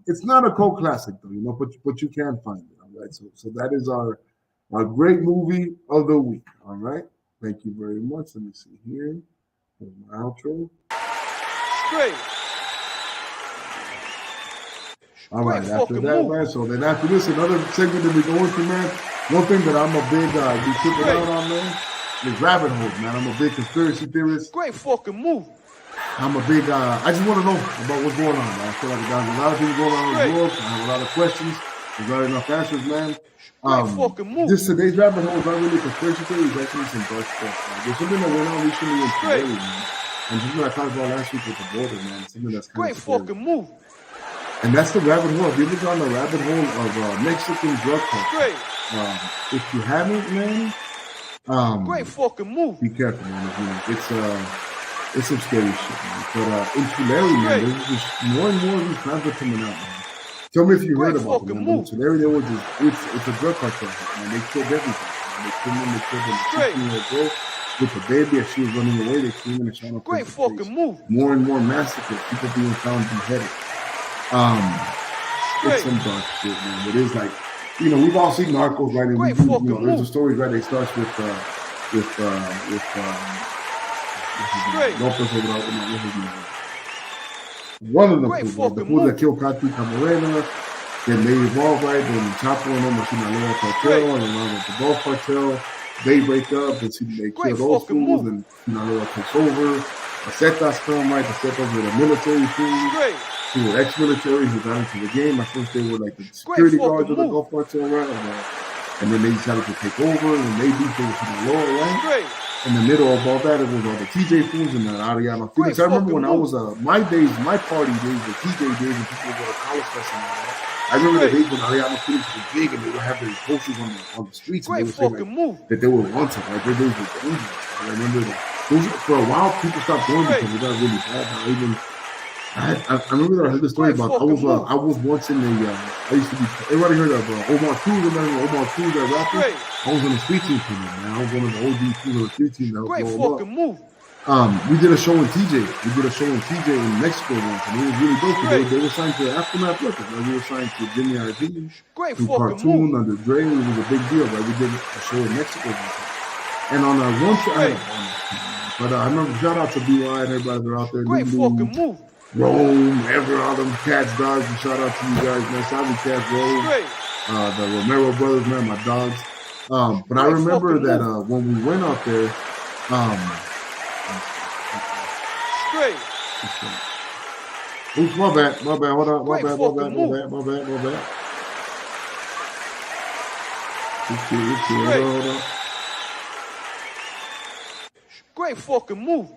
S4: It's not a cult classic though, but you can find it. All right. So that is our great movie of the week. All right. Thank you very much. Let me see here. Here's my outro.
S10: Great.
S4: All right, after that, man. So then after this, another segment that we go into, man. One thing that I'm a big, we took it out on, man, is rabbit holes, man. I'm a big conspiracy theorist.
S10: Great fucking movie.
S4: I'm a big, I just want to know about what's going on, man. I feel like there's a lot of things going on in the world. I have a lot of questions. There's not enough answers, man. This today's rabbit hole is not really a conspiracy theory. It's actually some dark stuff, man. There's something that went on recently in today, man. And something I talked about last week with the border, man. Something that's kind of scary.
S10: Fucking movie.
S4: And that's the rabbit hole. Have you ever gone the rabbit hole of Mexican drug culture? If you haven't, man,
S10: great fucking movie.
S4: Be careful, man. It's some scary shit, man. But in Tulare, man, there's just more and more of these crimes are coming out, man. Tell me if you heard about them, man. In Tulare, there was it's a drug cartel, man. They killed everything. Man. They killed them. They killed them. 16-year-old girl with the baby as she was running away. They came in and shot her.
S10: Great fucking movie.
S4: More and more massacres. People being found beheaded. It's some dark shit, man. It is like, we've all seen Narcos, right? And there's a story, right? It starts with Lopez Obrador. One of the fool that killed Cati Camarena. Then they evolve, right? Then Chapo and them, Sinaloa cartel, and along with the Gulf cartel, they break up. And they kill those fools, and Sinaloa takes over. The Zetas come, right? The Zetas were the military fools. Who were ex-military, who got into the game. At first, they were like the security guards of the Gulf cartel, right? And then they decided to take over, and they beat them to the lower, right? In the middle of all that, it was all the TJ fools and the Ariana Phoenix. I remember when I was my party days, the TJ days, and people would go to college fest and all that. I remember the days when Ariana Phoenix was big, and they would have their posters on the streets, and they would say that they were wanted. Like their days were dangerous. I remember that. For a while, people stopped going because it got really bad. I remember that I heard the story about I was once in the I used to be, everybody heard of Omar Cruz, remember Omar Cruz, that rapper? I was on the street team for him, man. I was one of the OG crews on the street team that was blowing up. We did a show in TJ. In Mexico once, and it was really dope. They were signed to Aftermath Records, right? We were signed to Jimmy Iovine, to Cartoon, under Dre. It was a big deal, right? We did a show in Mexico once. And on our one show, but I remember, shout out to BY and everybody that are out there. Rome, all them cats, dogs, and shout out to you guys, man. Salvi Cats, Rome, the Romero brothers, man, my dogs. But I remember that when we went out there, oops, my bad, hold on, my bad. Hold on.
S10: Great fucking movie.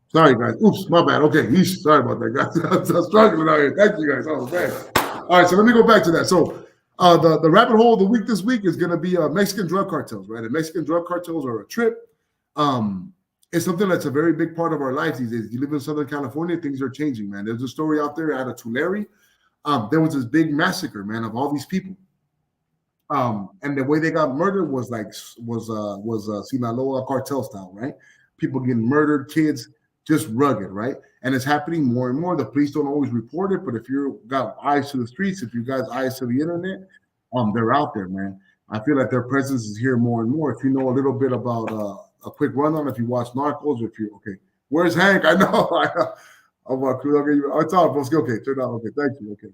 S4: Sorry, guys. Oops, my bad. Okay, sorry about that, guys. I'm struggling out here. Thank you, guys. Oh, man. All right, so let me go back to that. So the rabbit hole of the week this week is going to be Mexican drug cartels, right? And Mexican drug cartels are a trip. It's something that's a very big part of our lives these days. You live in Southern California, things are changing, man. There's a story out there out of Tulare. There was this big massacre, man, of all these people. And the way they got murdered was Sinaloa cartel style, right? People getting murdered, kids, just rugged, right? And it's happening more and more. The police don't always report it, but if you've got eyes to the streets, if you guys eyes to the internet, they're out there, man. I feel like their presence is here more and more. If you know a little bit about a quick rundown, if you watch Narcos, if you okay, where's Hank? I know. Omar Cruz. Okay, it's all okay. Turn out. Okay, thank you. Okay.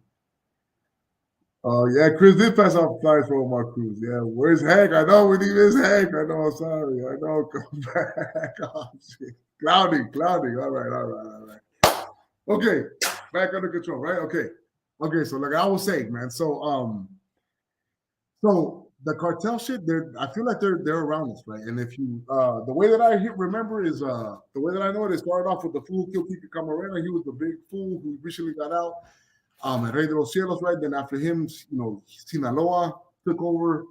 S4: Oh yeah, Chris did pass off flyers for Omar Cruz. Yeah, where's Hank? I know we need his Hank. I know. I'm sorry. I know. Come back. Oh, shit. Cloudy. All right. Okay, back under control. Right. Okay. So like I was saying, man. So the cartel shit, I feel like they're around us, right? And if you the way that I remember is the way that I know it started off with the fool killed Kiki Camarena. He was the big fool who recently got out. And Rey de los Cielos, right? Then after him, Sinaloa took over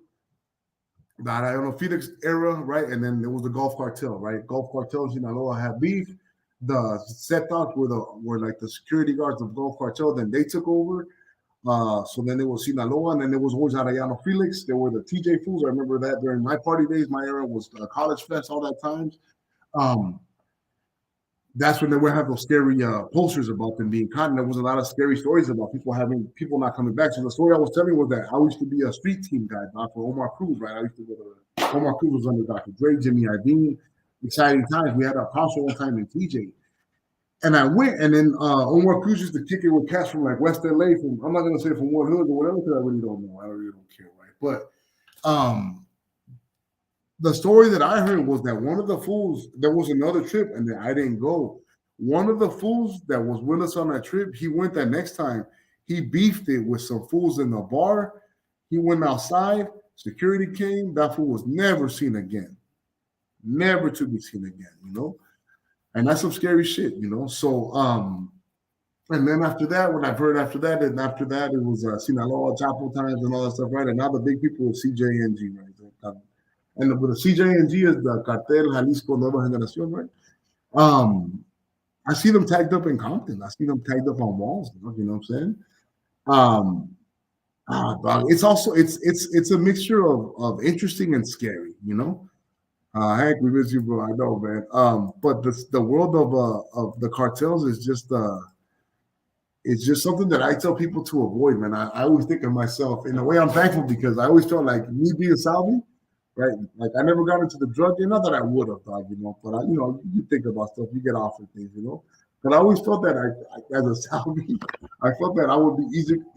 S4: the Arayano Felix era, right? And then there was the Gulf Cartel, right? Gulf Cartel and Sinaloa had beef. The Zetas were like the security guards of Gulf Cartel. Then they took over. So then there was Sinaloa, and then there was always Arayano Felix. There were the TJ Fools. I remember that during my party days. My era was College Fest all that times. That's when they would have those scary posters about them being caught. And there was a lot of scary stories about people not coming back. So the story I was telling was that I used to be a street team guy for Omar Cruz, right? I used to go to Omar Cruz was under Dr. Dre, Jimmy Iovine. Exciting times. We had a concert one time in TJ. And I went, and then Omar Cruz used to kick it with cats from like West LA. I'm not gonna say from what hood or whatever, because I really don't know. I really don't care, right? But the story that I heard was that one of the fools, there was another trip, and then I didn't go. One of the fools that was with us on that trip, he went that next time. He beefed it with some fools in the bar. He went outside. Security came. That fool was never seen again. Never to be seen again, And that's some scary shit, So, and then after that, what I've heard after that, it was Sinaloa, Chapo times, and all that stuff, right? And now the big people are CJNG, right? And with the CJNG is the Cartel Jalisco Nueva Generación, right? I see them tagged up in Compton. I see them tagged up on walls. You know what I'm saying? It's also it's a mixture of interesting and scary. Hank, we miss you, bro. I know, man. But the world of the cartels is just it's just something that I tell people to avoid, man. I always think of myself in a way. I'm thankful because I always felt like me being Salvi, right? Like I never got into the drug game. Not that I would have, dog, But you think about stuff, you get offered things, But I always felt that as a Salvi, I felt that I would be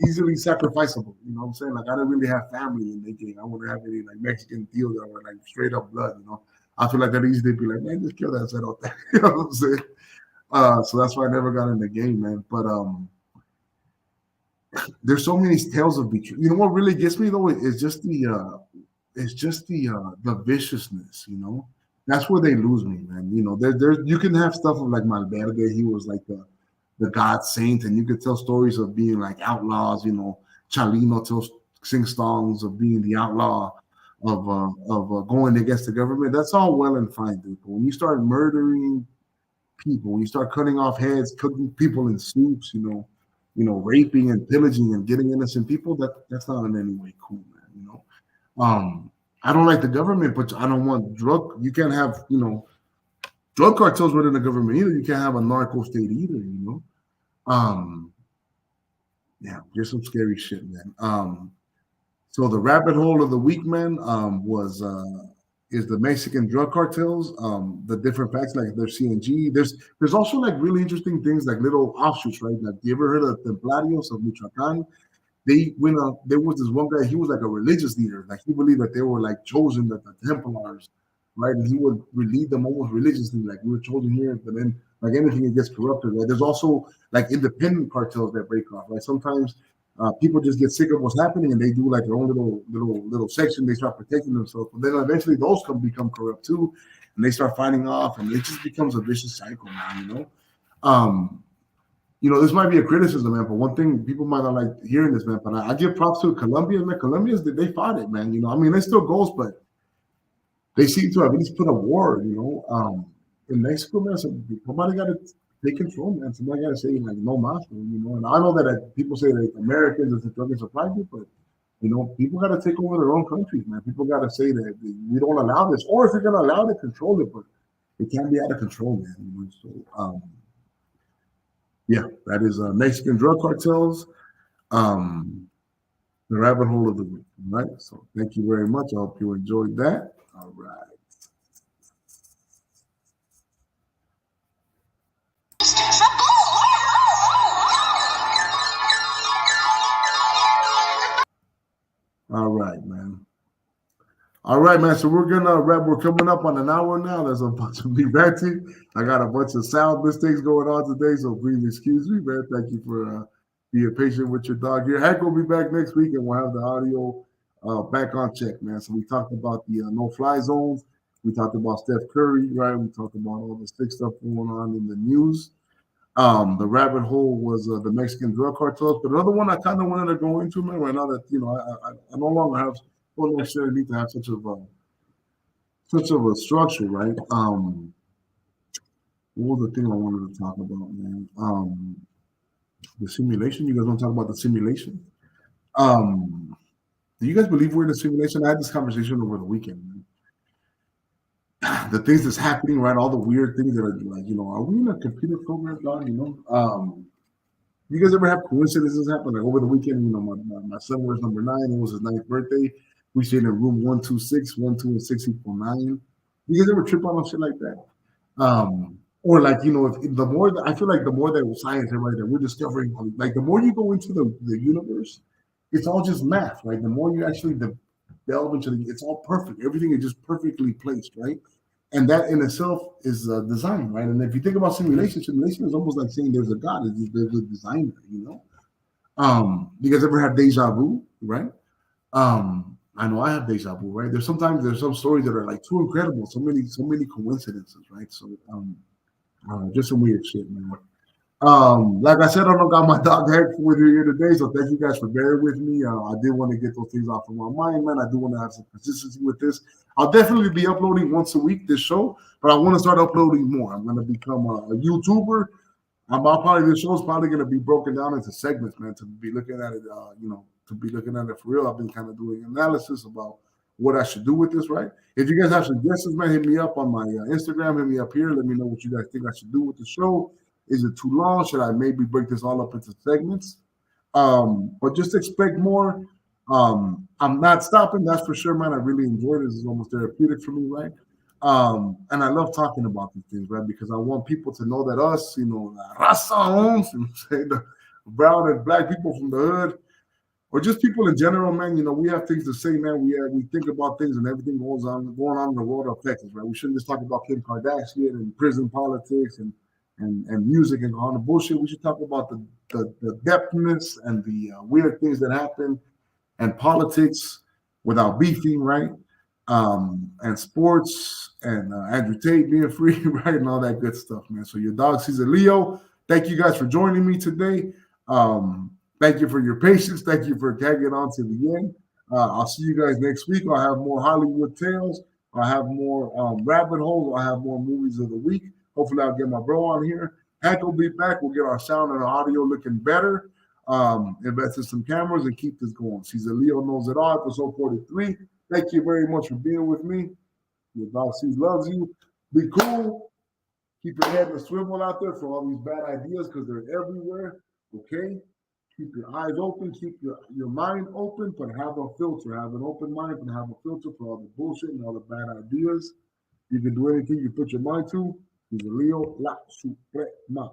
S4: easily sacrificable. You know what I'm saying? Like I didn't really have family in the game. I wouldn't have any like Mexican deal that were like straight up blood. I feel like that easily be like, man, just kill that set out there. You know what I'm saying? So that's why I never got in the game, man. But there's so many tales of betrayal. You know what really gets me though is just the viciousness. That's where they lose me, man. There you can have stuff of like Malverde. He was like the God saint, and you could tell stories of being like outlaws. Chalino sings songs of being the outlaw of going against the government. That's all well and fine, dude. But when you start murdering people, when you start cutting off heads, cooking people in soups, raping and pillaging and getting innocent people, that's not in any way cool, man. I don't like the government, but I don't want drug. You can't have, drug cartels within the government either. You can't have a narco state either, Yeah, just some scary shit, man. So the rabbit hole of the week, man, is the Mexican drug cartels, the different facts, like there's CNG. There's also like really interesting things, like little offshoots, right? Like, you ever heard of the Templarios of Michoacan? There was this one guy, he was like a religious leader. Like he believed that they were like chosen, that the Templars, right? And he would lead them almost religiously, like we were chosen here, but then like anything, it gets corrupted, right? There's also like independent cartels that break off, right? Sometimes people just get sick of what's happening and they do like their own little section. They start protecting themselves, but then eventually those become corrupt too, and they start fighting off, and it just becomes a vicious cycle, man. This might be a criticism, man, but one thing people might not like hearing this, man, but I give props to Colombia, man. Colombians, they fought it, man. It still goes, but they seem to have at least put a war, in Mexico, man. So somebody got to take control, man. Somebody got to say, like, no mas, and I know that people say that Americans is the drug and supply group, but, people got to take over their own countries, man. People got to say that we don't allow this, or if you're going to allow it, control it, but it can't be out of control, man. So, yeah, that is Mexican drug cartels. The rabbit hole of the week. All right. So thank you very much. I hope you enjoyed that. All right. All right, man. All right, man. So we're gonna wrap. We're coming up on an hour now. There's a bunch of me ranting. I got a bunch of sound mistakes going on today, so please excuse me, man. Thank you for being patient with your dog here. Hank will be back next week, and we'll have the audio back on check, man. So we talked about the no-fly zones. We talked about Steph Curry, right? We talked about all the sick stuff going on in the news. The rabbit hole was the Mexican drug cartels. But another one I kind of wanted to go into, man, right now that I no longer don't necessarily need to have such of a structure, right? What was the thing I wanted to talk about, man? The simulation. You guys want to talk about the simulation? Do you guys believe we're in a simulation? I had this conversation over the weekend, man. The things that's happening, right? All the weird things that are like, are we in a computer program, dog? You guys ever have coincidences happen? Like over the weekend, my son was number 9. It was his 9th birthday. We stayed in room 126, 1, 2, and 6 equal 9. You guys ever trip on shit like that? Or like, if the more I feel like the more that science and right that we're discovering, like the more you go into the universe, it's all just math, right? The more you actually delve into it's all perfect. Everything is just perfectly placed, right? And that in itself is design, right? And if you think about simulation is almost like saying there's a God, there's a designer, You guys ever have deja vu, right? I know I have deja vu, right? There's some stories that are like too incredible, so many coincidences, right? So just some weird shit, man. Like I said, I don't got my dog Hank with you here today, so thank you guys for bearing with me. I did want to get those things off of my mind, man. I do want to have some consistency with this. I'll definitely be uploading once a week this show, but I want to start uploading more. I'm going to become a YouTuber. This show is probably going to be broken down into segments, man, to be looking at it, to be looking at it for real. I've been kind of doing analysis about what I should do with this, right? If you guys have suggestions, man, hit me up on my Instagram, hit me up here. Let me know what you guys think I should do with the show. Is it too long? Should I maybe break this all up into segments? But just expect more. I'm not stopping, that's for sure, man. I really enjoy this. It's almost therapeutic for me, right? And I love talking about these things, right? Because I want people to know that us, raza, the brown and black people from the hood, or just people in general, man, we have things to say, man. We think about things and everything going on in the world affects us, right? We shouldn't just talk about Kim Kardashian and prison politics and music and all the bullshit. We should talk about the depthness and the weird things that happen and politics without beefing, right? And sports and Andrew Tate being free, right? And all that good stuff, man. So your dog sees a Leo. Thank you guys for joining me today. Thank you for your patience. Thank you for tagging on to the end. I'll see you guys next week. I'll have more Hollywood tales. I'll have more rabbit holes. I'll have more movies of the week. Hopefully, I'll get my bro on here. Hank will be back. We'll get our sound and our audio looking better. Invest in some cameras and keep this going. Czaleo Knows It All, episode 43. Thank you very much for being with me. Your dog C's loves you. Be cool. Keep your head in a swivel out there for all these bad ideas because they're everywhere. Okay? Keep your eyes open. Keep your mind open, but have a filter. Have an open mind and have a filter for all the bullshit and all the bad ideas. You can do anything you put your mind to. Czaleo La Suprema.